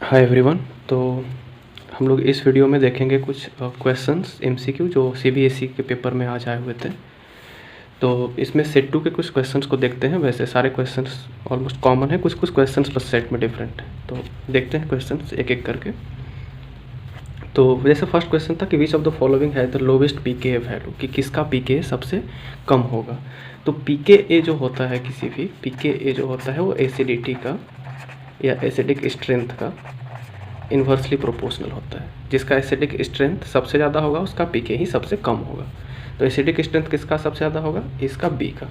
Hi everyone. तो हम लोग इस वीडियो में देखेंगे कुछ क्वेश्चंस एमसीक्यू जो सीबीएसई के पेपर में आज आए हुए थे। तो इसमें सेट 2 के कुछ क्वेश्चंस को देखते हैं। वैसे सारे क्वेश्चंस ऑलमोस्ट कॉमन है, कुछ कुछ क्वेश्चंस बस सेट में डिफरेंट है। तो देखते हैं क्वेश्चंस एक एक करके। तो जैसे फर्स्ट क्वेश्चन था कि विच ऑफ द फॉलोइंग है द लोवेस्ट पीके वैल्यू, कि किसका पीके सबसे कम होगा। तो पीके जो होता है, किसी भी पीके जो होता है वो एसिडिटी का या एसिडिक स्ट्रेंथ का इन्वर्सली प्रोपोर्शनल होता है। जिसका एसिडिक स्ट्रेंथ सबसे ज़्यादा होगा उसका पीके ही सबसे कम होगा। तो एसिडिक स्ट्रेंथ किसका सबसे ज़्यादा होगा, इसका बी का।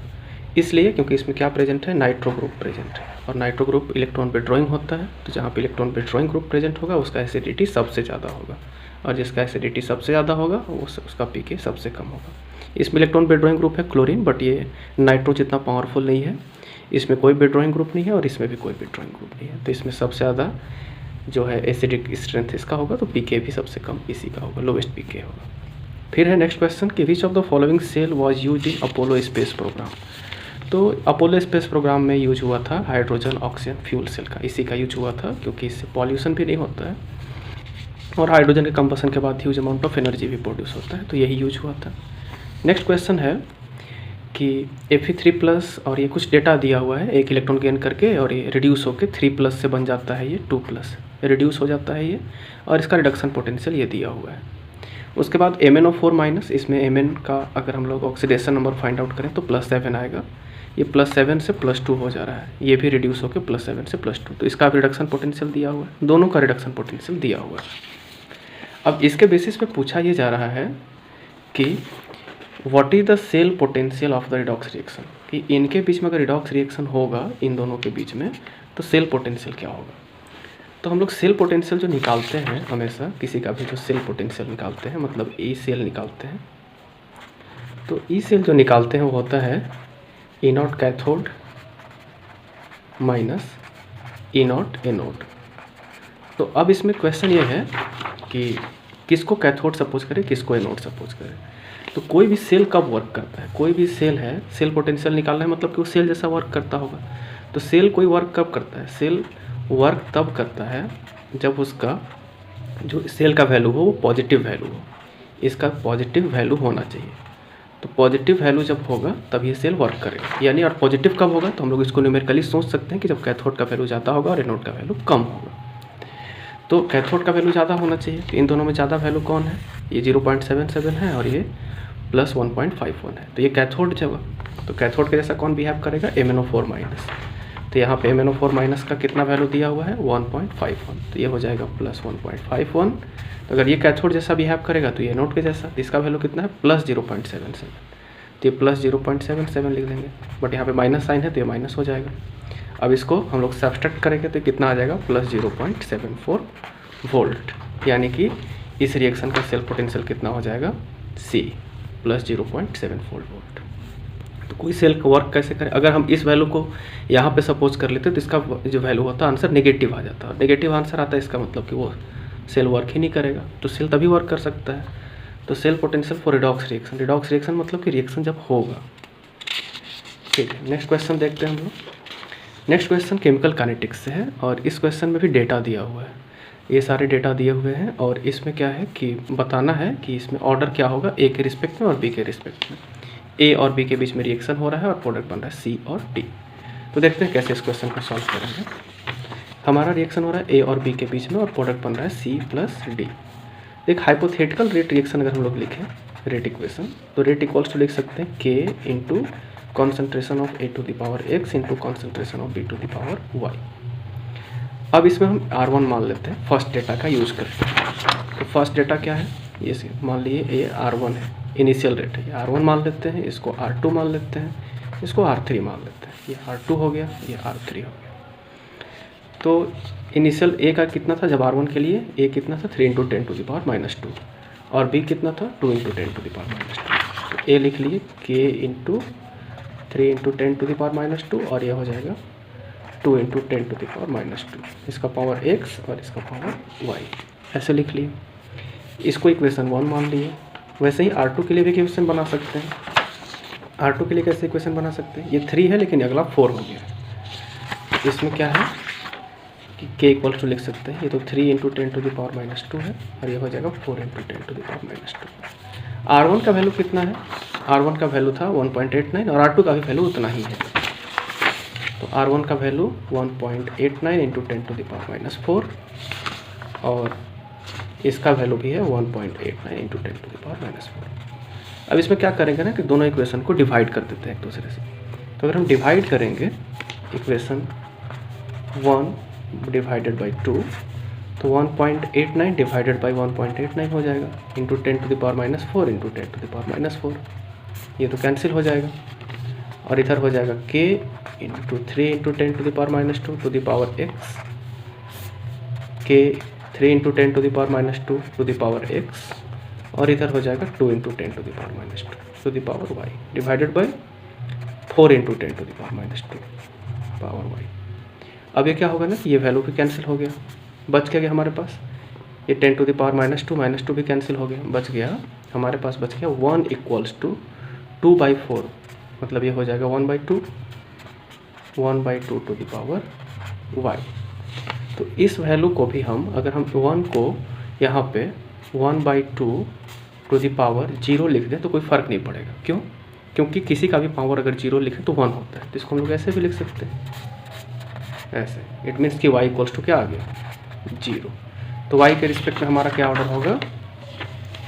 इसलिए क्योंकि इसमें क्या प्रेजेंट है, नाइट्रो ग्रुप प्रेजेंट है, और नाइट्रो ग्रुप इलेक्ट्रॉन विड्रॉइंग होता है। तो जहाँ पे इलेक्ट्रॉन विड्रॉइंग ग्रुप प्रेजेंट होगा उसका एसिडिटी सबसे ज़्यादा होगा, और जिसका एसिडिटी सबसे ज़्यादा होगा उसका पीके सबसे कम होगा। इसमें इलेक्ट्रॉन विड्रॉइंग ग्रुप है क्लोरीन, बट ये नाइट्रो जितना पावरफुल नहीं है। इसमें कोई विड्रॉइंग ग्रुप नहीं है और इसमें भी कोई विड्रॉइंग ग्रुप नहीं है। तो इसमें सबसे ज़्यादा जो है एसिडिक स्ट्रेंथ इसका होगा, तो पीके भी सबसे कम इसी का होगा, लोवेस्ट पीके होगा। फिर है नेक्स्ट क्वेश्चन कि which of the following cell was used in Apollo space program. तो अपोलो स्पेस प्रोग्राम में यूज हुआ था हाइड्रोजन ऑक्सीजन फ्यूल सेल का, इसी का यूज हुआ था, क्योंकि इससे पॉल्यूशन भी नहीं होता है और हाइड्रोजन के कंबसन के बाद ह्यूज अमाउंट ऑफ एनर्जी भी प्रोड्यूस होता है। तो यही यूज हुआ था। नेक्स्ट क्वेश्चन है कि Fe3+ और ये कुछ डेटा दिया हुआ है, एक इलेक्ट्रॉन गेन करके और ये रिड्यूस होकर 3+ से बन जाता है, ये 2+ रिड्यूस हो जाता है ये, और इसका रिडक्शन पोटेंशियल ये दिया हुआ है। उसके बाद MnO4-, इसमें Mn का अगर हम लोग ऑक्सीडेशन नंबर फाइंड आउट करें तो +7 आएगा। ये +7 से +2 हो जा रहा है, ये भी रिड्यूस होकर +7 से +2, तो इसका भी रिडक्शन पोटेंशियल दिया हुआ है, दोनों का रिडक्शन पोटेंशियल दिया हुआ है। अब इसके बेसिस पे पूछा ये जा रहा है कि what is the cell potential of the redox reaction, कि इनके बीच में अगर रिडॉक्स रिएक्शन होगा इन दोनों के बीच में तो सेल पोटेंशियल क्या होगा। तो हम लोग सेल पोटेंशियल जो निकालते हैं हमेशा, किसी का भी जो सेल पोटेंशियल निकालते हैं, मतलब ई सेल निकालते हैं, तो ई सेल जो निकालते हैं वो होता है E0 cathode minus E0 anode. तो अब इसमें क्वेश्चन ये है कि किसको कैथोड सपोज करें, किसको एनोड सपोज करें। तो कोई भी सेल कब वर्क करता है, कोई भी सेल है, सेल पोटेंशियल निकालना है मतलब कि वो सेल जैसा वर्क करता होगा। तो सेल कोई वर्क कब करता है, सेल वर्क तब करता है जब उसका जो सेल का वैल्यू हो वो पॉजिटिव वैल्यू हो, इसका पॉजिटिव वैल्यू होना चाहिए। तो पॉजिटिव वैल्यू जब होगा तब ये सेल वर्क करेगा, यानी और पॉजिटिव कब होगा, तो हम लोग इसको न्यूमेरिकली सोच सकते हैं कि जब कैथोड का वैल्यू ज़्यादा होगा और एनोड का वैल्यू कम होगा। तो कैथोड का वैल्यू ज़्यादा होना चाहिए, तो इन दोनों में ज़्यादा वैल्यू कौन है, ये 0.77 है और ये +1.51 है। तो ये कैथोड जब, तो कैथोड के जैसा कौन बिहेव करेगा, MnO4-। तो यहाँ पे MnO4- का कितना वैल्यू दिया हुआ है 1.51, तो ये हो जाएगा +1.51। तो अगर ये कैथोड जैसा बिहेव करेगा तो ये एनोड के जैसा, इसका वैल्यू कितना है +0.77, तो ये +0.77 लिख देंगे, बट यहाँ पे माइनस साइन है तो ये माइनस हो जाएगा। अब इसको हम लोग सब्सट्रैक्ट करेंगे तो कितना आ जाएगा +0.74 वोल्ट, यानी कि इस रिएक्शन का सेल पोटेंशियल कितना हो जाएगा C +0.74 वोल्ट। तो कोई सेल का वर्क कैसे करें, अगर हम इस वैल्यू को यहाँ पे सपोज कर लेते तो इसका जो वैल्यू होता है आंसर नेगेटिव आ जाता है। नेगेटिव आंसर आता है इसका मतलब कि वो सेल वर्क ही नहीं करेगा। तो सेल तभी वर्क कर सकता है। तो cell potential for redox reaction, redox reaction मतलब कि रिएक्शन जब होगा। ठीक है, नेक्स्ट क्वेश्चन देखते हैं हम लोग। नेक्स्ट क्वेश्चन केमिकल काइनेटिक्स से है और इस क्वेश्चन में भी डेटा दिया हुआ है, ये सारे डेटा दिए हुए हैं और इसमें क्या है कि बताना है कि इसमें ऑर्डर क्या होगा ए के रिस्पेक्ट में और बी के रिस्पेक्ट में। ए और बी के बीच में रिएक्शन हो रहा है और प्रोडक्ट बन रहा है सी और डी। तो देखते हैं कैसे इस क्वेश्चन को सॉल्व करेंगे। हमारा रिएक्शन हो रहा है ए और बी के बीच में और प्रोडक्ट बन रहा है सी प्लस डी। एक हाइपोथेटिकल रेट रिएक्शन अगर हम लोग लिखें, रेट इक्वेशन, तो रेट इक्वल्स टू लिख सकते हैं K into concentration of A to the power X into concentration of B to the power Y. अब इसमें हम R1 मान लेते हैं, फर्स्ट डेटा का यूज़ करते हैं। तो फर्स्ट डेटा क्या है, ये मान लिए ये R1 है, इनिशियल रेट है, ये R1 मान लेते हैं, इसको R2 मान लेते हैं, इसको R3 मान लेते हैं। ये R2 हो गया, ये R3 हो गया। तो इनिशियल ए का कितना था जब R1 के लिए, ए कितना था 3 × 10⁻², और बी कितना था 2 × 10⁻²। तो ए लिख लिए K × 3 × 10⁻², और ये हो जाएगा 2 × 10⁻², इसका पावर x और इसका पावर y, ऐसे लिख लिए। इसको इक्वेशन 1 मान लिए। वैसे ही R2 के लिए भी इक्वेशन बना सकते हैं। R2 के लिए कैसे इक्वेशन बना सकते हैं, ये 3 है लेकिन अगला 4 हो गया। इसमें क्या है कि के इक्वल टू लिख सकते हैं, ये तो 3 इंटू 10⁻⁻2 है और ये हो जाएगा 4 इंटू 10⁻²। R1 का वैल्यू कितना है? R1 का वैल्यू था 1.89 और R2 का भी वैल्यू उतना ही है। तो R1 का वैल्यू 1.89 इंटू 10⁻⁻4 और इसका वैल्यू भी है 1.89 इंटू 10⁻⁻4। अब इसमें क्या करेंगे ना कि दोनों इक्वेशन को डिवाइड कर देते हैं एक दूसरे से। तो अगर हम डिवाइड करेंगे इक्वेशन 1 डिवाइडेड बाई 2 तो 1.89 डिवाइडेड बाई 1.89 हो जाएगा इंटू 10⁻⁻4 इंटू 10⁻⁻4, ये तो कैंसिल हो जाएगा। और इधर हो जाएगा k into 3 into 10⁻⁻2 to the power x, k 3 into 10⁻⁻2 to the power x और इधर हो जाएगा 2 into 10⁻⁻2 to the power y divided by 4 into 10⁻⁻2 power y। अब ये क्या होगा ना कि ये वैल्यू भी कैंसिल हो गया, बच क्या गया हमारे पास, ये 10⁻⁻2 भी कैंसिल हो गया, बच गया हमारे पास, बच गया 1 इक्वल्स टू 2/4, मतलब ये हो जाएगा 1/2 टू द पावर y। तो इस वैल्यू को भी हम, अगर हम 1 को यहाँ पे 1/2 टू द पावर 0 लिख दें तो कोई फ़र्क नहीं पड़ेगा। क्यों? क्योंकि किसी का भी पावर अगर 0 लिखें तो 1 होता है, तो इसको हम लोग ऐसे भी लिख सकते हैं, ऐसे। इट मीन्स कि y इक्वल्स टू क्या आ गया, 0। तो y के रिस्पेक्ट में हमारा क्या ऑर्डर होगा,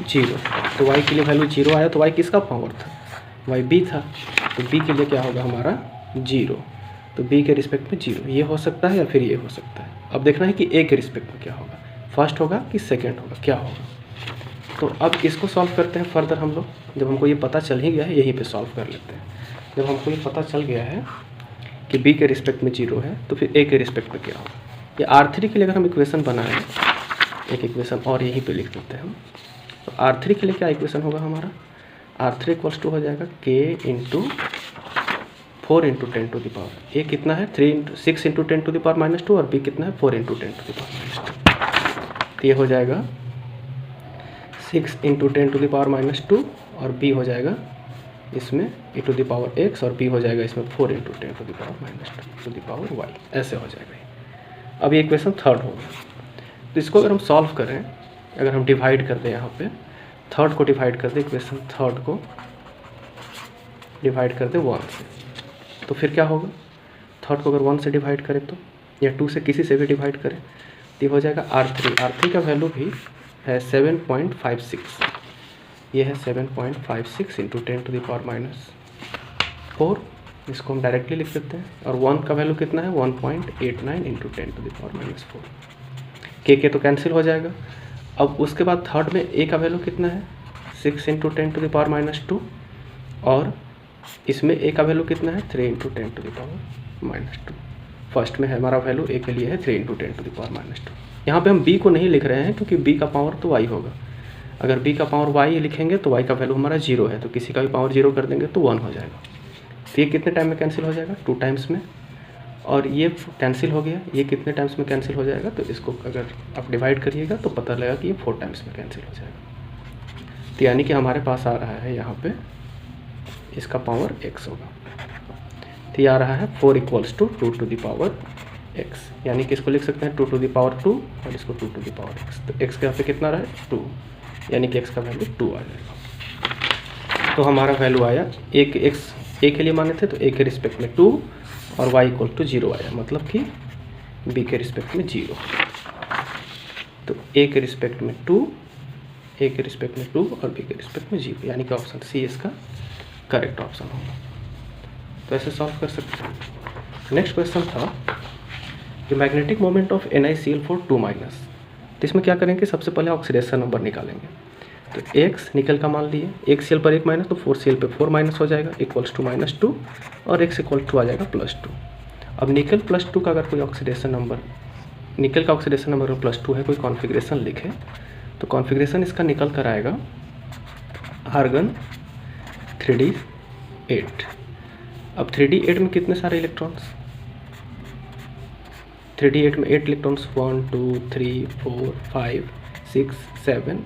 0। तो y के लिए वैल्यू 0 आया, तो y किसका पावर था, y b था, तो b के लिए क्या होगा हमारा 0। तो b के रिस्पेक्ट में 0, ये हो सकता है या फिर ये हो सकता है। अब देखना है कि a के रिस्पेक्ट में क्या होगा, फर्स्ट होगा कि सेकेंड होगा, क्या होगा। तो अब इसको सॉल्व करते हैं फर्दर हम लोग। जब हमको ये पता चल ही गया है, यहीं पे सॉल्व कर लेते हैं। जब हमको ये पता चल गया है कि b के रिस्पेक्ट में 0 है तो फिर a के रिस्पेक्ट में क्या होगा। ये R3 के लिए अगर हम इक्वेशन बनाएं, एक इक्वेशन और यहीं पे लिख देते हैं हम। तो R3 के लिए क्या इक्वेशन होगा हमारा, R3 इक्वल्स टू हो जाएगा k into 4 into 10 to the power, a कितना है 6 इंटू 10 टू द पावर -2 और b कितना है 4 इंटू 10 टू द पावर -2। तो ये हो जाएगा 6 इंटू 10 टू द पावर -2 और b हो जाएगा इसमें e to the power x और b हो जाएगा इसमें 4 into 10 to the power -2 to the power y, ऐसे हो जाएगा। अब ये इक्वेशन थर्ड होगा। तो इसको अगर हम सॉल्व करें, अगर हम डिवाइड कर दें यहाँ पे, थर्ड को डिवाइड कर दें, इक्वेशन थर्ड को डिवाइड कर दें 1 से, तो फिर क्या होगा, थर्ड को अगर 1 से डिवाइड करें तो, या 2 से किसी से भी डिवाइड करें तो हो जाएगा R3 का वैल्यू भी है 7.56, ये है 7.56 इंटू 10 टू द पावर -4, इसको हम डायरेक्टली लिख सकते हैं। और 1 का वैल्यू कितना है 1.89 इंटू 10 टू द पावर -4, के तो कैंसिल हो जाएगा। अब उसके बाद थर्ड में a का वैल्यू कितना है 6 इंटू 10 टू द पावर -2 और इसमें a का वैल्यू कितना है 3 into 10 to the power -2। First में है हमारा वैल्यू a के लिए है 3 इंटू 10 टू द पावर -2। यहाँ पे हम b को नहीं लिख रहे हैं क्योंकि b का पावर तो y होगा। अगर b का पावर y लिखेंगे तो y का वैल्यू हमारा 0 है, तो किसी का भी पावर 0 कर देंगे तो 1 हो जाएगा। तो ये कितने टाइम में कैंसिल हो जाएगा 2 टाइम्स में, और ये कैंसिल हो गया, ये कितने टाइम्स में कैंसिल हो जाएगा, तो इसको अगर आप डिवाइड करिएगा तो पता लगेगा कि ये 4 टाइम्स में कैंसिल हो जाएगा। तो यानी कि हमारे पास आ रहा है यहाँ पे इसका पावर x होगा, तो ये आ रहा है 4 equals to 2 to the power x, यानी कि इसको लिख सकते हैं 2 टू द पावर 2 और इसको 2 टू द पावर x। तो x के यहाँ पे कितना रहा है 2, यानी कि x का वैल्यू 2 आ जाएगा। तो हमारा वैल्यू आया a के लिए माने थे तो a के रिस्पेक्ट में 2 और y इक्वल टू 0 आया, मतलब कि b के रिस्पेक्ट में 0। तो a के रिस्पेक्ट में 2 और b के रिस्पेक्ट में 0, यानी कि ऑप्शन सी इसका करेक्ट ऑप्शन होगा। तो ऐसे सॉल्व कर सकते हैं। नेक्स्ट क्वेश्चन था कि मैग्नेटिक मोमेंट ऑफ NiCl4 2-। तो इसमें क्या करेंगे, सबसे पहले ऑक्सीडेशन नंबर निकालेंगे। तो x निकल का मान लिए, 1 Cl पर 1 माइनस, तो 4 Cl पे 4 माइनस हो जाएगा इक्वल्स टू -2 और x इक्वल टू आ जाएगा +2। अब निकल +2 का अगर कोई ऑक्सीडेशन नंबर, निकल का ऑक्सीडेशन नंबर +2 है, कोई कॉन्फ़िगरेशन लिखे तो कॉन्फ़िगरेशन इसका निकल कर आएगा आर्गन 3d8। अब 3d8 में कितने सारे इलेक्ट्रॉन्स, 3d8 में 8 इलेक्ट्रॉन्स, 1 2 3 4 5 6 7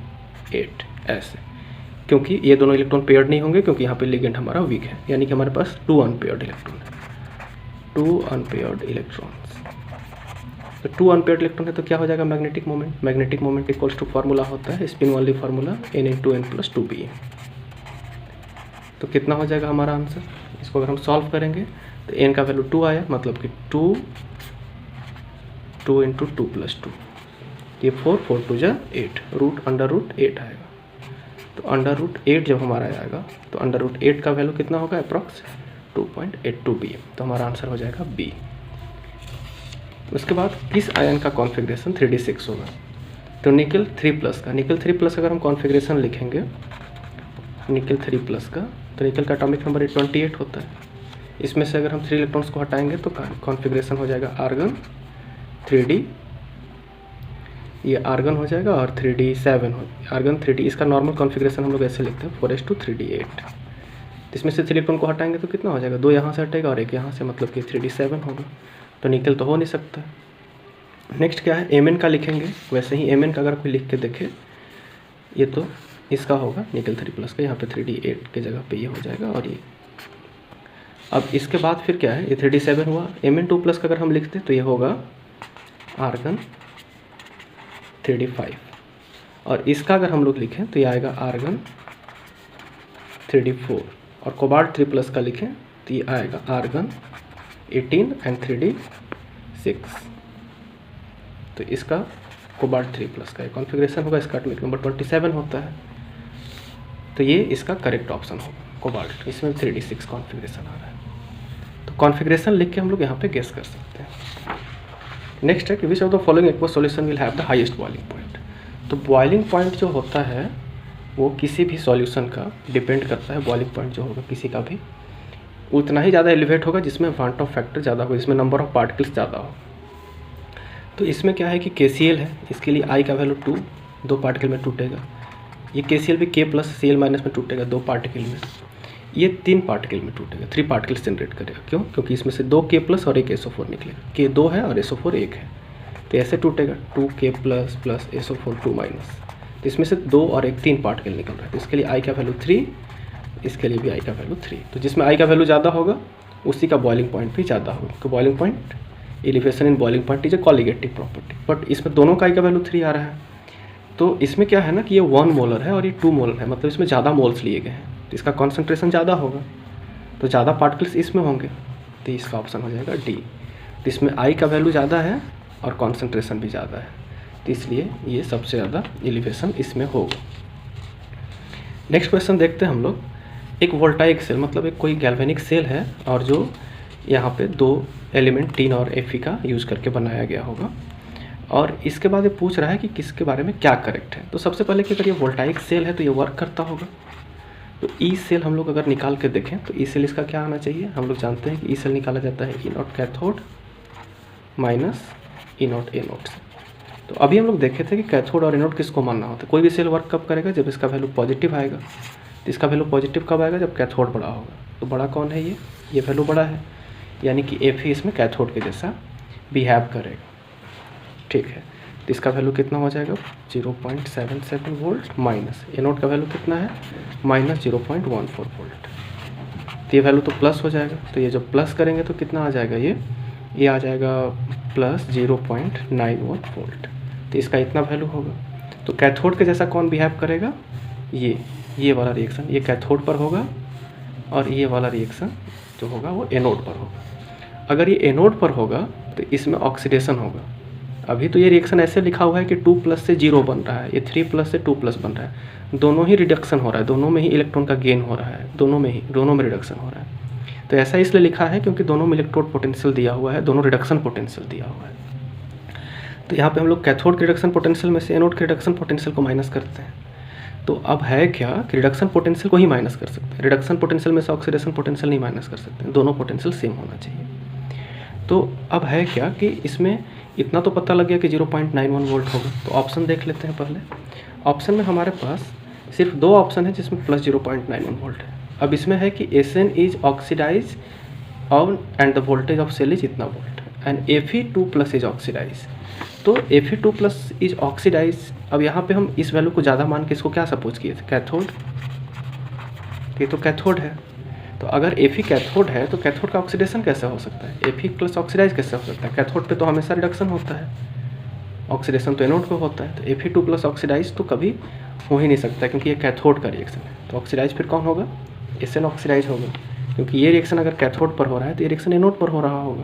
8 ऐसे, क्योंकि ये दोनों इलेक्ट्रॉन पेयर्ड नहीं होंगे क्योंकि यहाँ पे लिगेंड हमारा वीक है, यानी कि हमारे पास 2 अनपेयर्ड इलेक्ट्रॉन है, 2 अनपेयर्ड इलेक्ट्रॉन्स। तो 2 अनपेयर्ड इलेक्ट्रॉन है तो क्या हो जाएगा magnetic moment, magnetic moment equals to formula होता है स्पिन वाली फार्मूला n×n+2p। तो कितना हो जाएगा हमारा आंसर, इसको अगर हम सॉल्व करेंगे तो n का वैल्यू 2 आया, मतलब कि 2 × 2+2, ये 4 4 2 जा 8, √8 आएगा। तो √8 जब हमारा आएगा तो √8 का वैल्यू कितना होगा, अप्रॉक्स 2.82 pm। तो हमारा आंसर हो जाएगा बी। उसके बाद किस आयन का कॉन्फ़िगरेशन 3d6 होगा, तो निकल 3+ का, निकल 3+ अगर हम कॉन्फ़िगरेशन लिखेंगे निकल 3+ का, तो निकल का एटॉमिक नंबर 28 होता है। इसमें से अगर हम 3 इलेक्ट्रॉन्स को हटाएंगे तो कॉन्फ़िगरेशन हो जाएगा आर्गन 3d, ये आर्गन हो जाएगा, और 3d7 हो, आर्गन 3d। इसका नॉर्मल कॉन्फ़िगरेशन हम लोग ऐसे लिखते हैं 4s2 3d8। इसमें से 3 इलेक्ट्रॉन को हटाएंगे तो कितना हो जाएगा, 2 यहाँ से हटेगा और 1 यहाँ से, मतलब कि 3d7 होगा। तो निकल तो हो नहीं सकता। नेक्स्ट क्या है, Mn का लिखेंगे, वैसे ही Mn का अगर कोई लिख के देखे, ये तो इसका होगा निकल 3+ का, यहाँ पे 3d8 के जगह पे ये हो जाएगा। और ये अब इसके बाद फिर क्या है, ये 3d7 हुआ, Mn2+ का अगर हम लिखते तो ये होगा आर्गन 3d5, और इसका अगर हम लोग लिखें तो ये आएगा आर्गन 3d4, और कोबाल्ट 3+ का लिखें तो ये आएगा आर्गन 18 एंड 3d6। तो इसका कोबाल्ट 3+ का कॉन्फ़िगरेशन होगा, इसका एटॉमिक नंबर 27 होता है। तो ये इसका करेक्ट ऑप्शन होगा कोबाल्ट, इसमें 3d6 कॉन्फ़िगरेशन आ रहा है। तो कॉन्फ़िगरेशन लिख के हम लोग यहाँ पे गेस कर सकते हैं। नेक्स्ट है कि which of the following aqueous solution will have the highest boiling point. तो बॉइलिंग पॉइंट जो होता है वो किसी भी सॉल्यूशन का डिपेंड करता है, बॉइलिंग पॉइंट जो होगा किसी का भी उतना ही ज़्यादा एलिवेट होगा जिसमें क्वांटम फैक्टर ज़्यादा हो, जिसमें नंबर ऑफ पार्टिकल्स ज़्यादा हो। तो इसमें क्या है कि KCl है, इसके लिए I का वैल्यू 2, 2 पार्टिकल में टूटेगा। ये KCl भी K+Cl- में टूटेगा 2 पार्टिकल में, ये 3 पार्टिकल में टूटेगा, 3 पार्टिकल्स जनरेट करेगा। क्यों, क्योंकि इसमें से 2 K+ और 1 SO4 निकलेगा, K 2 है और SO4 1 है, तो ऐसे टूटेगा 2K+ + SO4 2-। तो इसमें से 2 और 1 3 पार्टिकल निकल रहा है, तो इसके लिए I का वैल्यू 3, इसके लिए भी I का वैल्यू 3। तो जिसमें I का वैल्यू ज़्यादा होगा उसी का बॉइलिंग पॉइंट भी ज़्यादा होगा। तो boiling point, elevation in boiling point is a colligative property, but इसमें दोनों का I का वैल्यू 3 आ रहा है। तो इसमें क्या है ना कि ये 1 मोलर है और ये 2 मोलर है, मतलब इसमें ज़्यादा मोल्स लिए गए हैं, तो इसका कॉन्सेंट्रेशन ज़्यादा होगा, तो ज़्यादा पार्टिकल्स इसमें होंगे, तो इसका ऑप्शन हो जाएगा डी। तो इसमें I का वैल्यू ज़्यादा है और कॉन्सेंट्रेशन भी ज़्यादा है, तो इसलिए ये सबसे ज़्यादा एलिवेशन इसमें होगा। नेक्स्ट क्वेश्चन देखते हैं हम लोग। एक वोल्टाइक सेल, मतलब एक कोई गैल्वेनिक सेल है और जो यहाँ पे 2 एलिमेंट टिन और Fe का यूज़ करके बनाया गया होगा, और इसके बाद ये पूछ रहा है कि किसके बारे में क्या करेक्ट है। तो सबसे पहले कि अगर ये वोल्टाइक सेल है तो ये वर्क करता होगा। तो ई सेल हम लोग अगर निकाल के देखें तो ई सेल इसका क्या आना चाहिए, हम लोग जानते हैं कि ई सेल निकाला जाता है E0 cathode minus E0 anode से। तो अभी हम लोग देखे थे कि कैथोड और एनोड किसको मानना होता है। कोई भी सेल वर्क कब करेगा, जब इसका वैल्यू पॉजिटिव आएगा। तो इसका वैल्यू पॉजिटिव कब आएगा, जब कैथोड बड़ा होगा। तो बड़ा कौन है, ये वैल्यू बड़ा है, यानी कि Fe इसमें कैथोड के जैसा बिहेव करेगा, ठीक है। तो इसका वैल्यू कितना हो जाएगा 0.77 वोल्ट, माइनस एनोड का वैल्यू कितना है माइनस 0.14 वोल्ट। तो ये वैल्यू तो प्लस हो जाएगा, तो ये जो प्लस करेंगे तो कितना आ जाएगा, ये आ जाएगा प्लस 0.91 वोल्ट। तो इसका इतना वैल्यू होगा। तो कैथोड के जैसा कौन बिहेव करेगा, ये वाला रिएक्शन ये कैथोड पर होगा, और ये वाला रिएक्शन जो होगा वो एनोड पर होगा। अगर ये एनोड पर होगा तो इसमें ऑक्सीडेशन होगा। अभी तो ये रिएक्शन ऐसे लिखा हुआ है कि 2+ से 0 बन रहा है, ये 3+ से 2+ बन रहा है, दोनों ही रिडक्शन हो रहा है, दोनों में ही इलेक्ट्रॉन का गेन हो रहा है, दोनों में रिडक्शन हो रहा है। तो ऐसा इसलिए लिखा है क्योंकि दोनों में इलेक्ट्रोड पोटेंशियल दिया हुआ है, दोनों रिडक्शन पोटेंशियल दिया हुआ है। तो यहाँ पे हम लोग कैथोड के रिडक्शन पोटेंशियल में से एनोड के रिडक्शन पोटेंशियल को माइनस करते हैं। तो अब है क्या कि रिडक्शन पोटेंशियल को ही माइनस कर सकते हैं, रिडक्शन पोटेंशियल में से ऑक्सीडेशन पोटेंशियल नहीं माइनस कर सकते, दोनों पोटेंशियल सेम होना चाहिए। तो अब है क्या कि इसमें इतना तो पता लग गया कि 0.91 वोल्ट होगा। तो ऑप्शन देख लेते हैं पहले। ऑप्शन में हमारे पास सिर्फ 2 ऑप्शन है जिसमें प्लस 0.91 वोल्ट है। अब इसमें है कि Sn is oxidise and the voltage of cell is इतना volt, and Fe2+ is oxidise. तो Fe2+ इज ऑक्सीडाइज। अब यहाँ पे हम इस वैल्यू को ज़्यादा मान के इसको क्या सपोज किए थे, कैथोड, ये तो कैथोड है। तो अगर Fe कैथोड है तो कैथोड का ऑक्सीडेशन कैसे हो सकता है, Fe प्लस ऑक्सीडाइज कैसे हो सकता है? कैथोड पे तो हमेशा रिडक्शन होता है, ऑक्सीडेशन तो एनोड पे होता है, तो Fe2 प्लस ऑक्सीडाइज तो कभी हो ही नहीं सकता क्योंकि ये कैथोड का रिएक्शन है। तो ऑक्सीडाइज फिर कौन होगा? Sn ऑक्सीडाइज होगा, क्योंकि ये रिएक्शन अगर कैथोड पर हो रहा है तो ये रिएक्शन एनोड पर हो रहा होगा,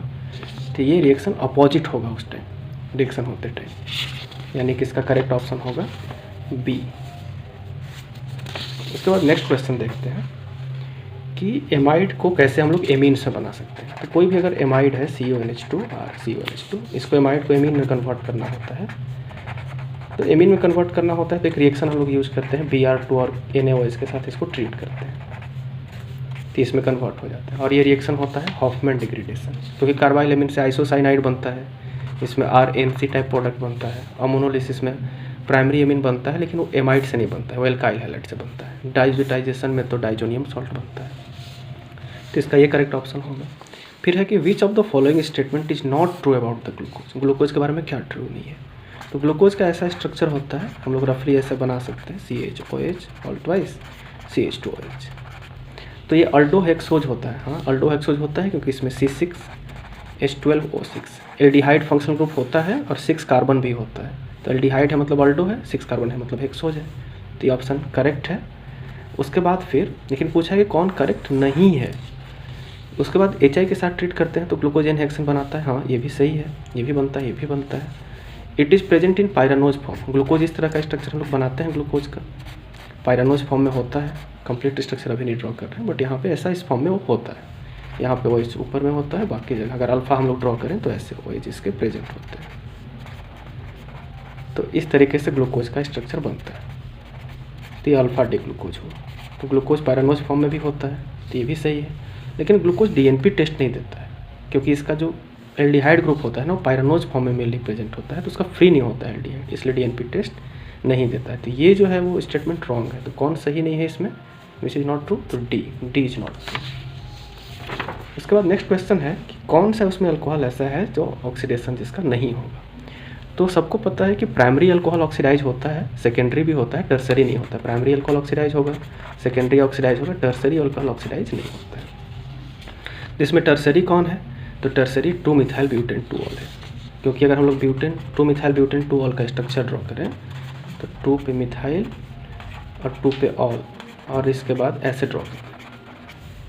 तो ये रिएक्शन अपोजिट होगा उस टाइम रिएक्शन होते टाइम, यानी कि इसका करेक्ट ऑप्शन होगा बी। उसके बाद नेक्स्ट क्वेश्चन देखते हैं कि एमाइड को कैसे हम लोग एमीन से बना सकते हैं। तो कोई भी अगर एमाइड है CONH2 और CONH2, इसको एमाइड को एमीन में कन्वर्ट करना होता है। तो एमीन में कन्वर्ट करना होता है तो एक रिएक्शन हम लोग यूज़ करते हैं Br2 और NaOH के साथ इसको ट्रीट करते हैं, तो इसमें कन्वर्ट हो जाता है। और ये रिएक्शन होता है हॉफमैन डिग्रेडेशन, क्योंकि कार्बाइल एमीन से आइसोसाइनाइड बनता है, इसमें RNC टाइप प्रोडक्ट बनता है। अमोनोलिसिस में प्राइमरी एमीन बनता है लेकिन वो एमाइड से नहीं बनता है, वो एल्काइल हैलाइड से बनता है। डाइज्यूटाइजेशन में तो डाइजोनियम सॉल्ट बनता है, तो इसका ये करेक्ट ऑप्शन होगा। फिर है कि which of the following statement is not true about the glucose, glucose के बारे में क्या ट्रू नहीं है। तो ग्लूकोज का ऐसा स्ट्रक्चर होता है, हम लोग रफली ऐसे बना सकते हैं CHOH ऑल ट्वाइस CH2OH। तो ये अल्डोहेक्सोज होता है, हाँ अल्डोहेक्सोज होता है क्योंकि इसमें C6H12O6 एल्डिहाइड फंक्शनल ग्रुप होता है और 6 कार्बन भी होता है। तो एल्डिहाइड है मतलब अल्डो है, 6 कार्बन है मतलब हेक्सोज है, तो ये ऑप्शन करेक्ट है। उसके बाद फिर लेकिन पूछा है कि कौन करेक्ट नहीं है। उसके बाद HI के साथ ट्रीट करते हैं तो ग्लूकोज एन हेक्सेन बनाता है, हाँ ये भी सही है, ये भी बनता है, ये भी बनता है। It is present in pyranose form, glucose इस तरह का स्ट्रक्चर हम लोग बनाते हैं ग्लूकोज का, पायरानोज फॉर्म में होता है। कंप्लीट स्ट्रक्चर अभी नहीं ड्रॉ कर रहे हैं, बट यहाँ पे ऐसा इस फॉर्म में वो होता है। यहाँ पे OH ऊपर में होता है, बाकी जगह अगर अल्फ़ा हम लोग ड्रॉ करें तो ऐसे OH इसके प्रेजेंट होते हैं। तो इस तरीके से ग्लूकोज का स्ट्रक्चर बनता है। तो ये अल्फ़ा डी ग्लूकोज हुआ। तो ग्लूकोज पायरानोज फॉर्म में भी होता है, तो ये भी सही है। लेकिन ग्लूकोज DNP टेस्ट नहीं देता है क्योंकि इसका जो एल्डिहाइड ग्रुप होता है ना, पायरानोज फॉर्म में मेनली प्रेजेंट होता है, तो उसका फ्री नहीं होता है एल्डिहाइड, इसलिए DNP टेस्ट नहीं देता है। तो ये जो है वो स्टेटमेंट रॉन्ग है। तो कौन सही नहीं है इसमें, विच इज़ नॉट ट्रू, तो डी इज नॉट ट्रू। उसके बाद नेक्स्ट क्वेश्चन है कि कौन सा उसमें अल्कोहल ऐसा है जो ऑक्सीडेशन जिसका नहीं होगा। तो सबको पता है कि प्राइमरी अल्कोहल ऑक्सीडाइज होता है, सेकेंडरी भी होता है, टर्सरी नहीं होता। प्राइमरी अल्कोहल ऑक्सीडाइज होगा, सेकेंडरी ऑक्सीडाइज होगा, टर्सरी अल्कोहल ऑक्सीडाइज नहीं होता है। इसमें टर्सरी कौन है, तो टर्सरी 2-मिथाइल ब्यूटेन 2-ऑल है, क्योंकि अगर हम लोग 2-मिथाइल ब्यूटेन 2-ऑल का स्ट्रक्चर ड्रॉ करें तो 2 पे मिथाइल और 2 पे ऑल, और इसके बाद ऐसे ड्रॉ करें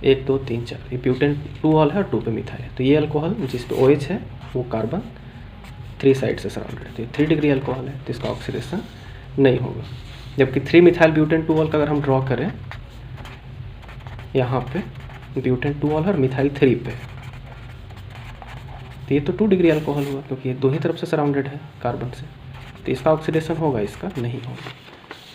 1 2 3 4, ये ब्यूटेन 2-ऑल है और 2 पे मिथाइल है। तो ये अल्कोहल जिस पे OH है वो कार्बन 3 साइड से सराउंडेड है, तो ये 3 डिग्री अल्कोहल है, तो इसका ऑक्सीडेशन नहीं होगा। जबकि 3-मिथाइल ब्यूटेन 2-ऑल का अगर हम ड्रॉ करें, यहाँ पे ब्यूटेन 2-ऑल और मिथाइल 3 पे, तो ये तो 2 डिग्री अल्कोहल हुआ क्योंकि ये दो ही तरफ से सराउंडेड है कार्बन से, तो इसका ऑक्सीडेशन होगा, इसका नहीं होगा।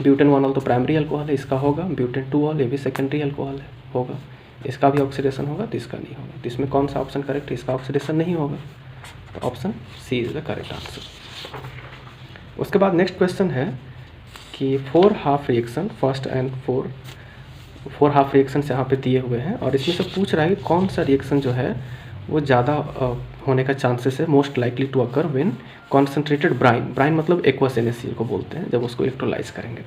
ब्यूटेन 1-ऑल तो प्राइमरी अल्कोहल है, इसका होगा। ब्यूटेन 2-ऑल ये भी सेकेंडरी अल्कोहल है, होगा, इसका भी ऑक्सीडेशन होगा, तो इसका नहीं होगा। तो इसमें कौन सा ऑप्शन करेक्ट है, इसका ऑक्सीडेशन नहीं होगा, तो option C is the correct answer. उसके बाद नेक्स्ट क्वेश्चन है कि 4 half reaction, first and 4 half reactions यहाँ पे दिए हुए हैं, और इसमें से पूछ रहा है कि कौन सा रिएक्शन जो है वो ज़्यादा होने का चांसेस है, most likely to occur when concentrated brine मतलब एक्वस NaCl को बोलते हैं, जब उसको इलेक्ट्रोलाइज करेंगे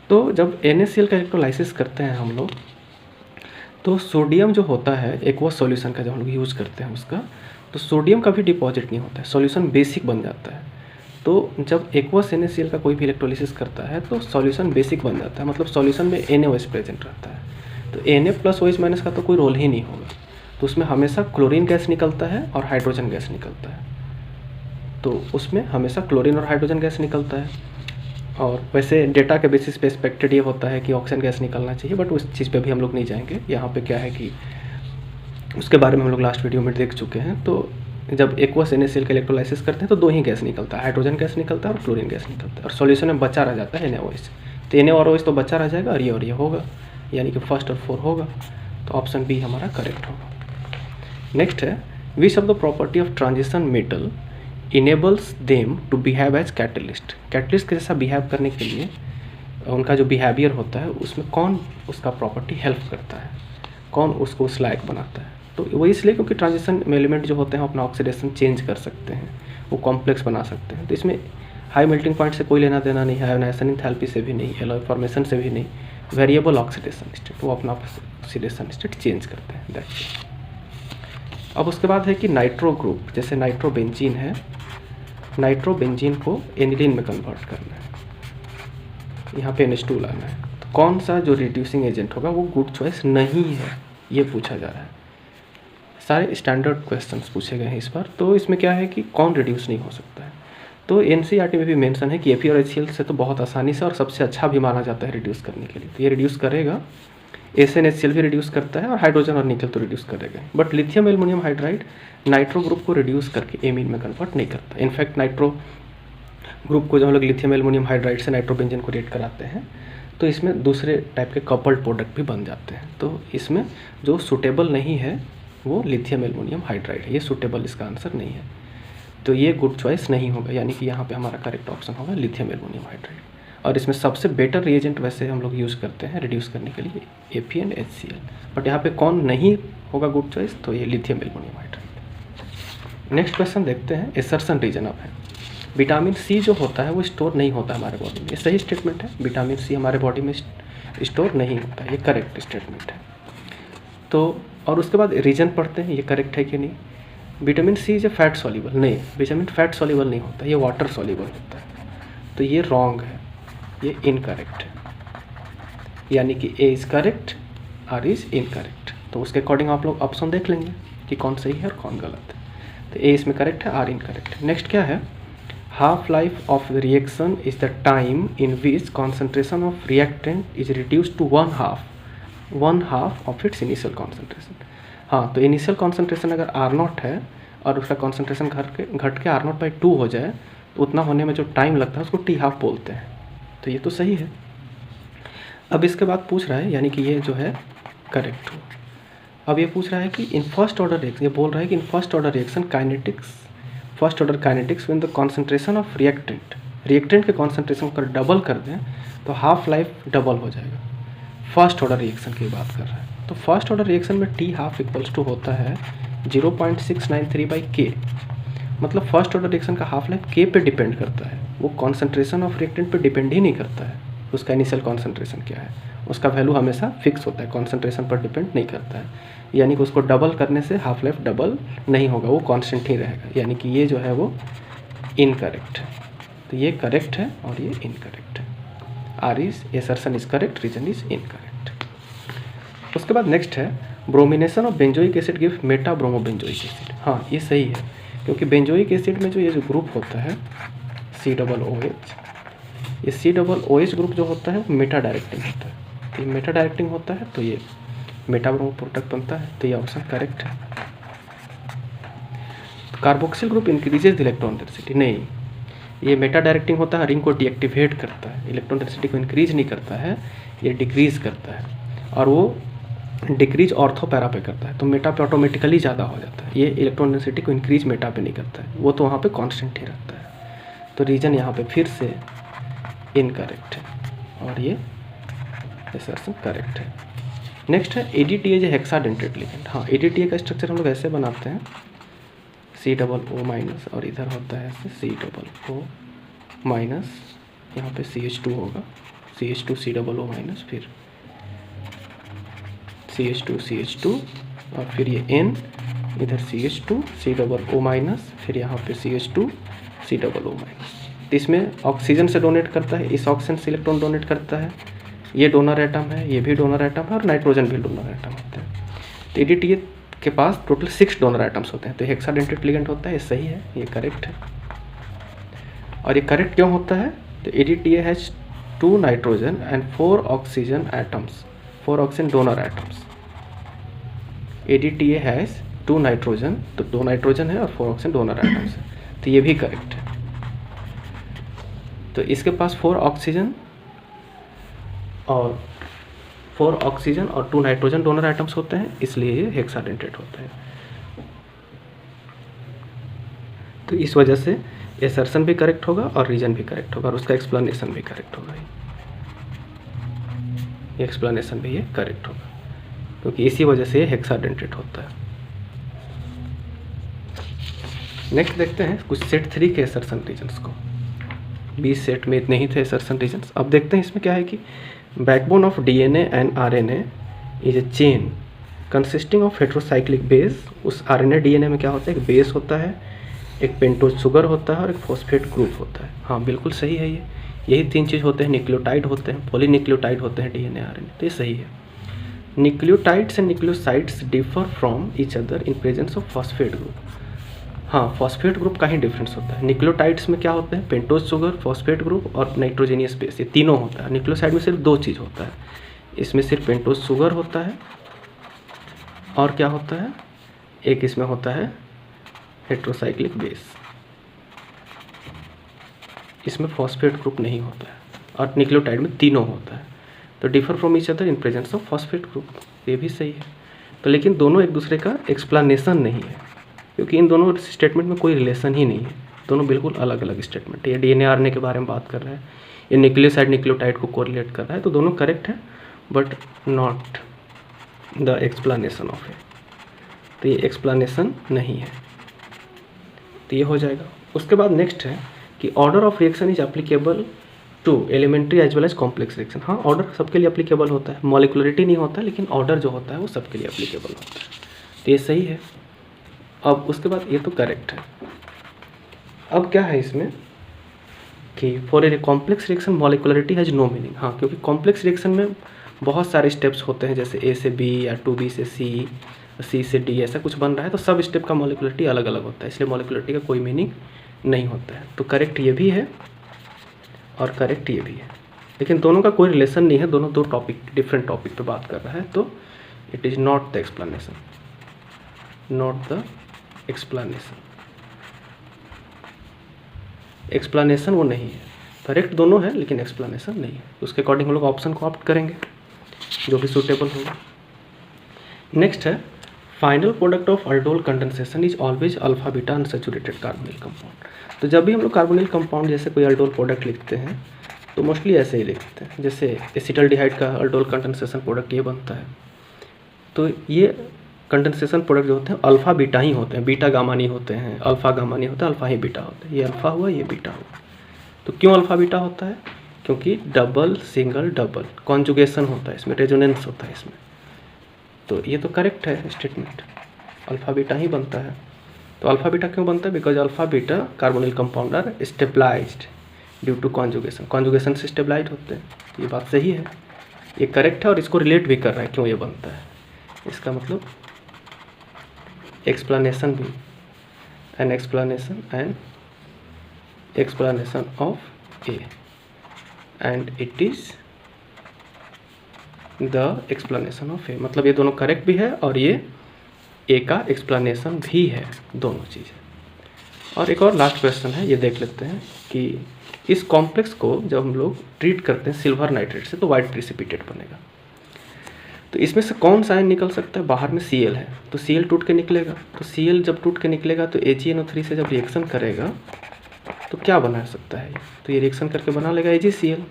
तो जब NaCl का इलेक्ट्रोलाइसिस करते हैं हम लोग, तो सोडियम जो होता है एक्वस सॉल्यूशन का जब हम लोग यूज़ करते हैं उसका, तो सोडियम का भी डिपॉजिट नहीं होता है, सॉल्यूशन बेसिक बन जाता है। तो जब एक्वस NaCl का कोई भी इलेक्ट्रोलिसिस करता है तो सॉल्यूशन बेसिक बन जाता है, मतलब सॉल्यूशन में NaOH प्रेजेंट रहता है, तो Na प्लस OH माइनस का तो कोई रोल ही नहीं होगा, तो उसमें हमेशा क्लोरीन गैस निकलता है और हाइड्रोजन गैस निकलता है, तो उसमें हमेशा क्लोरीन और हाइड्रोजन गैस निकलता है। और वैसे डेटा के बेसिस पे एक्सपेक्टेड ये होता है कि ऑक्सीजन गैस निकलना चाहिए, बट उस चीज़ पे भी हम लोग नहीं जाएंगे। यहाँ पे क्या है कि उसके बारे में हम लोग लास्ट वीडियो में देख चुके हैं। तो जब एक्वस NaCl का इलेक्ट्रोलाइसिस करते हैं तो 2 ही गैस निकलता है, हाइड्रोजन गैस निकलता है और क्लोरीन गैस निकलता है, और सॉल्यूशन में बचा रह जाता है NaOH। तो Na और OH तो बचा रह जाएगा, और ये होगा, यानी कि फर्स्ट और 4 होगा, तो ऑप्शन बी हमारा करेक्ट होगा। नेक्स्ट है which of the property of transition metal enables them to behave as catalyst. Catalyst के जैसा बिहेव करने के लिए उनका जो बिहेवियर होता है उसमें कौन उसका प्रॉपर्टी हेल्प करता है, कौन उसको उस लायक बनाता है। तो वो इसलिए क्योंकि ट्रांजिशन में एलिमेंट जो होते हैं अपना ऑक्सीडेशन चेंज कर सकते हैं, वो कॉम्प्लेक्स बना सकते हैं। तो इसमें हाई मेल्टिंग पॉइंट से कोई लेना देना नहीं है, आयोनाइजेशन एंथैल्पी से भी नहीं, एलॉय फॉर्मेशन से भी नहीं, वेरिएबल ऑक्सीडेशन स्टेट, वो अपना ऑक्सीडेशन स्टेट चेंज करते हैं, दैट्स इट। अब उसके बाद है कि नाइट्रो ग्रुप, जैसे नाइट्रोबेंजीन है, नाइट्रोबेंजीन को एनिलीन में कन्वर्ट करना है, यहाँ पे NH2 लाना है, तो कौन सा जो रिड्यूसिंग एजेंट होगा वो गुड चॉइस नहीं है, ये पूछा जा रहा है। सारे स्टैंडर्ड क्वेश्चंस पूछे गए हैं इस बार। तो इसमें क्या है कि कौन रिड्यूस नहीं हो सकता है, तो NCERT में भी मेंशन है कि Fe और HCl से तो बहुत आसानी से और सबसे अच्छा भी माना जाता है रिड्यूस करने के लिए, तो ये रिड्यूस करेगा। SnHCl भी रिड्यूस करता है और हाइड्रोजन और निकल तो रिड्यूस करेगा, but lithium aluminium hydride nitro group को रिड्यूस करके एमीन में कन्वर्ट नहीं करता। इनफैक्ट नाइट्रो ग्रुप को जब हम लोग लिथियम एल्युमिनियम हाइड्राइड से नाइट्रोबेंजीन को रिएक्ट कराते हैं तो इसमें दूसरे टाइप के कपल्ड प्रोडक्ट भी बन जाते हैं। तो इसमें जो सूटेबल नहीं है वो लिथियम एल्युमिनियम हाइड्राइड है, ये सूटेबल इसका आंसर नहीं है, तो ये गुड चॉइस नहीं होगा, यानी कि यहाँ पे हमारा करेक्ट ऑप्शन होगा लिथियम एल्युमिनियम हाइड्राइड। और इसमें सबसे बेटर रिएजेंट वैसे हम लोग यूज़ करते हैं रिड्यूस करने के लिए Fe एंड HCl, बट यहाँ पे कौन नहीं होगा गुड चॉइस, तो ये lithium aluminium hydride. Next question देखते हैं, एसर्शन रीजन अब है। विटामिन सी जो होता है वो स्टोर नहीं होता हमारे बॉडी में, ये सही स्टेटमेंट है, विटामिन सी हमारे बॉडी में स्टोर नहीं होता, ये करेक्ट स्टेटमेंट है। तो और उसके बाद रीजन पढ़ते हैं, ये करेक्ट है कि नहीं। Vitamin C is a fat soluble, नहीं, विटामिन फैट सॉल्युबल नहीं होता, ये वाटर सॉल्युबल होता है, तो ये रॉन्ग है, ये इनकरेक्ट है, यानी कि A is correct, R is incorrect. तो उसके अकॉर्डिंग आप लोग ऑप्शन देख लेंगे कि कौन सही है और कौन गलत है। तो ए इसमें करेक्ट है, आर इनकरेक्ट है। नेक्स्ट क्या है, half life of the reaction is the time in which concentration of reactant is reduce to one half of its initial concentration. हाँ, तो इनिशियल कॉन्सेंट्रेशन अगर R0 है और उसका कॉन्सेंट्रेशन घट के R0/2 हो जाए तो उतना होने में जो टाइम लगता है उसको T½ बोलते हैं, तो ये तो सही है। अब इसके बाद पूछ रहा है, यानी कि ये जो है करेक्ट हो। अब ये पूछ रहा है कि इन फर्स्ट ऑर्डर रिएक्शन, ये बोल रहा है कि in first order reaction first order kinetics when the concentration of reactant के कॉन्सेंट्रेशन को डबल कर दें तो हाफ लाइफ डबल हो जाएगा। फर्स्ट ऑर्डर रिएक्शन की बात कर रहा है, तो फर्स्ट ऑर्डर रिएक्शन में T½ इक्वल्स टू होता है 0.693/K, मतलब फर्स्ट ऑर्डर रिएक्शन का हाफ लाइफ K पे डिपेंड करता है, वो कॉन्सेंट्रेशन ऑफ रिएक्टेंट पे डिपेंड ही नहीं करता है, उसका इनिशियल कॉन्सेंट्रेशन क्या है, उसका वैल्यू हमेशा फिक्स होता है, कॉन्सेंट्रेशन पर डिपेंड नहीं करता है, यानी कि उसको डबल करने से हाफ लाइफ डबल नहीं होगा, वो कांस्टेंट ही रहेगा, यानी कि ये जो है वो इनकरेक्ट है। तो ये करेक्ट है और ये इनकरेक्ट है, R is assertion is correct, reason is incorrect. उसके बाद नेक्स्ट है, bromination of benzoic acid give meta bromobenzoic acid. हाँ, ये सही है, क्योंकि बेंजोइक एसिड में जो ये जो ग्रुप होता है COOH, ये COOH ग्रुप जो होता है वो मेटा डायरेक्टिंग होता है, तो ये मेटा डायरेक्टिंग होता है तो ये मेटा ब्रोमो प्रोडक्ट बनता है, तो ये ऑप्शन करेक्ट है। Carboxyl group increases the electron density, नहीं, ये मेटा डायरेक्टिंग होता है, रिंग को डीएक्टिवेट करता है, इलेक्ट्रॉन डेंसिटी को इंक्रीज नहीं करता है, ये डिक्रीज करता है, और वो डिक्रीज ऑर्थो पैरा पे करता है, तो मेटा पे ऑटोमेटिकली ज़्यादा हो जाता है, ये इलेक्ट्रॉन डेंसिटी को इंक्रीज मेटा पे नहीं करता है, वो तो वहाँ पे कांस्टेंट ही रहता है, तो रीजन यहाँ पे फिर से इनकरेक्ट है और ये असर्शन करेक्ट है। नेक्स्ट है ADTA हेक्साडेंटेट लिगेंड। हाँ, ADTA का स्ट्रक्चर हम लोग ऐसे बनाते हैं, COO- और इधर होता है ऐसे COO-, यहाँ पे CH2 होगा, CH2COO-, फिर CH2 और फिर ये N, इधर CH2COO-, फिर यहाँ पे CH2COO-। तो इसमें ऑक्सीजन से डोनेट करता है, इस ऑक्सीजन से इलेक्ट्रॉन डोनेट करता है, ये डोनर एटम है, ये भी डोनर एटम है और नाइट्रोजन भी डोनर एटम होता है। तो ADTA के पास टोटल 6 डोनर एटम्स होते हैं, तो हेक्साडेंटेट लिगेंड होता है, ये सही है, ये करेक्ट है। और ये करेक्ट क्यों होता है, तो ADTA has 2 nitrogen and 4 oxygen atoms, 4 oxygen donor atoms. ADTA has 2 nitrogen, तो 2 नाइट्रोजन है और 4 ऑक्सीजन डोनर एटम्स है, तो ये भी करेक्ट है। तो इसके पास 4 ऑक्सीजन और 2 नाइट्रोजन डोनर एटम्स होते हैं, इसलिए ये हेक्साडेंटेट होता है। तो इस वजह से एसर्शन भी करेक्ट होगा और रीजन भी करेक्ट होगा और उसका एक्सप्लेनेशन भी करेक्ट होगा, ये एक्सप्लेनेशन भी ये करेक्ट होगा, क्योंकि इसी वजह से ये हेक्साडेंटेट होता है। नेक्स्ट देखते हैं कुछ सेट 3 के एसर्शन रीजन्स को। 20 सेट में इतने ही थे एसर्शन रीजन्स। अब देखते हैं इसमें क्या है कि backbone of DNA and RNA is a chain consisting of heterocyclic base. उस RNA DNA में क्या होता है, एक बेस होता है, एक पेंटोज शुगर होता है और एक फॉस्फेट ग्रुप होता है। हाँ बिल्कुल सही है, ये यही तीन चीज़ होते हैं। न्यूक्लियोटाइड होते हैं, पॉलीन्यूक्लियोटाइड होते हैं DNA RNA, तो ये सही है। Nucleotides and nucleosides differ from each other in presence of phosphate group. हाँ फॉस्फेट ग्रुप का ही डिफरेंस होता है। न्यूक्लियोटाइड्स में क्या होते हैं, पेंटोज शुगर, फॉस्फेट ग्रुप और नाइट्रोजेनियस बेस, ये तीनों होता है। न्यूक्लियोसाइड में सिर्फ दो चीज़ होता है, इसमें सिर्फ पेंटोज शुगर होता है और क्या होता है, एक इसमें होता है हेट्रोसाइक्लिक बेस, इसमें फॉस्फेट ग्रुप नहीं होता है। और न्यूक्लियोटाइड में तीनों होता है, तो differ from each other in presence of phosphate group, ये भी सही है। तो लेकिन दोनों एक दूसरे का एक्सप्लेनेशन नहीं है, क्योंकि इन दोनों स्टेटमेंट में कोई रिलेशन ही नहीं है, दोनों बिल्कुल अलग अलग स्टेटमेंट है। ये DNA RNA के बारे में बात कर रहा है, ये न्यूक्लियोसाइड न्यूक्लियोटाइड को कोरिलेट कर रहा है, तो दोनों करेक्ट है but not the explanation of it, तो ये एक्सप्लेनेशन नहीं है, तो ये हो जाएगा। उसके बाद नेक्स्ट है कि order of reaction is applicable to elementary as well as complex reaction. हाँ ऑर्डर सबके लिए एप्लीकेबल होता है, मॉलिकुलरिटी नहीं होता, लेकिन ऑर्डर जो होता है वो सबके लिए एप्लीकेबल होता है, तो ये सही है। अब उसके बाद ये तो करेक्ट है। अब क्या है इसमें कि for a complex reaction molecularity has no meaning. हाँ क्योंकि कॉम्प्लेक्स रिएक्शन में बहुत सारे स्टेप्स होते हैं, जैसे A से B या 2B से C से D ऐसा कुछ बन रहा है, तो सब स्टेप का मॉलिकुलरिटी अलग अलग होता है, इसलिए मॉलिकुलरिटी का कोई मीनिंग नहीं होता है। तो करेक्ट ये भी है और करेक्ट ये भी है, लेकिन दोनों का कोई रिलेशन नहीं है, दोनों दो टॉपिक डिफरेंट टॉपिक पे बात कर रहा है, तो it is not the explanation, not the explanation. Explanation वो नहीं है, करेक्ट दोनों है लेकिन एक्सप्लेनेशन नहीं है। उसके अकॉर्डिंग हम लोग ऑप्शन को ऑप्ट करेंगे जो भी सूटेबल होगा। नेक्स्ट है final product of aldol condensation is always alpha beta unsaturated carbonyl compound. तो जब भी हम लोग कार्बोनिल कंपाउंड जैसे कोई अल्डोल प्रोडक्ट लिखते हैं तो मोस्टली ऐसे ही लिखते हैं, जैसे एसिटल्डिहाइड का अल्डोल कंडेंसेशन प्रोडक्ट ये बनता है, तो ये कंडेंसेशन प्रोडक्ट जो होते हैं अल्फा बीटा ही होते हैं, बीटा गामा नहीं होते हैं, अल्फा गामा नहीं होता, अल्फा ही बीटा होता है। ये अल्फा हुआ, ये बीटा हुआ। तो क्यों अल्फा बीटा होता है, क्योंकि डबल सिंगल डबल कॉन्जुगेशन होता है, इसमें रेजोनेंस होता है इसमें, तो ये तो करेक्ट है स्टेटमेंट, अल्फा बीटा ही बनता है। तो अल्फा बीटा क्यों बनता है, because alpha beta carbonyl compound are stabilized due to conjugation, conjugation से स्टेबलाइज होते हैं, ये बात सही है, ये करेक्ट है। और इसको रिलेट भी कर रहा है क्यों ये बनता है, इसका मतलब एक्सप्लेनेशन भी, an explanation of A and it is the explanation of A, मतलब ये दोनों करेक्ट भी है और ये ए का एक्सप्लेनेशन भी है, दोनों चीज़ें। और एक और लास्ट क्वेश्चन है, ये देख लेते हैं कि इस कॉम्प्लेक्स को जब हम लोग ट्रीट करते हैं सिल्वर नाइट्रेट से तो वाइट प्रिसिपिटेट बनेगा, तो इसमें से कौन सा आयन निकल सकता है, बाहर में Cl है तो Cl टूट के निकलेगा, तो Cl जब टूट के निकलेगा तो AgNO3 से जब रिएक्शन करेगा तो क्या बना सकता है, तो ये रिएक्शन करके बना लेगा AgCl,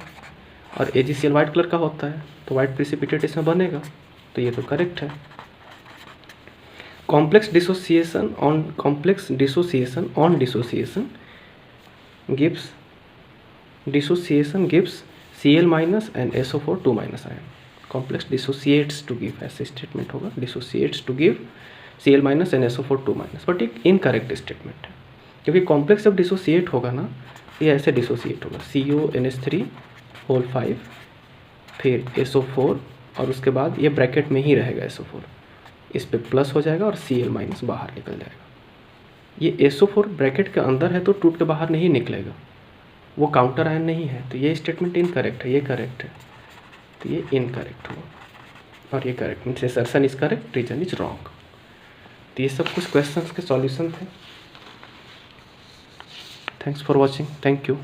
और AgCl वाइट कलर का होता है तो वाइट प्रिसिपिटेट इसमें बनेगा, तो ये तो करेक्ट है। Complex dissociation on dissociation gives Cl minus and SO4 2 minus ion. Complex dissociates to give, ऐसे स्टेटमेंट होगा, dissociates to give Cl minus and SO4 2 minus, but एक इनकरेक्ट स्टेटमेंट है, क्योंकि कॉम्प्लेक्स जब डिसोसिएट होगा ना ये ऐसे डिसोसिएट होगा, CONH3 होल 5 फिर SO4 और उसके बाद ये ब्रैकेट में ही रहेगा SO4, इस पे प्लस हो जाएगा और Cl माइनस बाहर निकल जाएगा। ये SO4 ब्रैकेट के अंदर है तो टूट के बाहर नहीं निकलेगा, वो काउंटर आयन नहीं है, तो ये स्टेटमेंट इनकरेक्ट है, ये करेक्ट है, तो ये इनकरेक्ट हुआ और ये correct means assertion is correct, reason is wrong. तो ये सब कुछ क्वेश्चंस के सॉल्यूशन थे। Thanks for watching, thank you.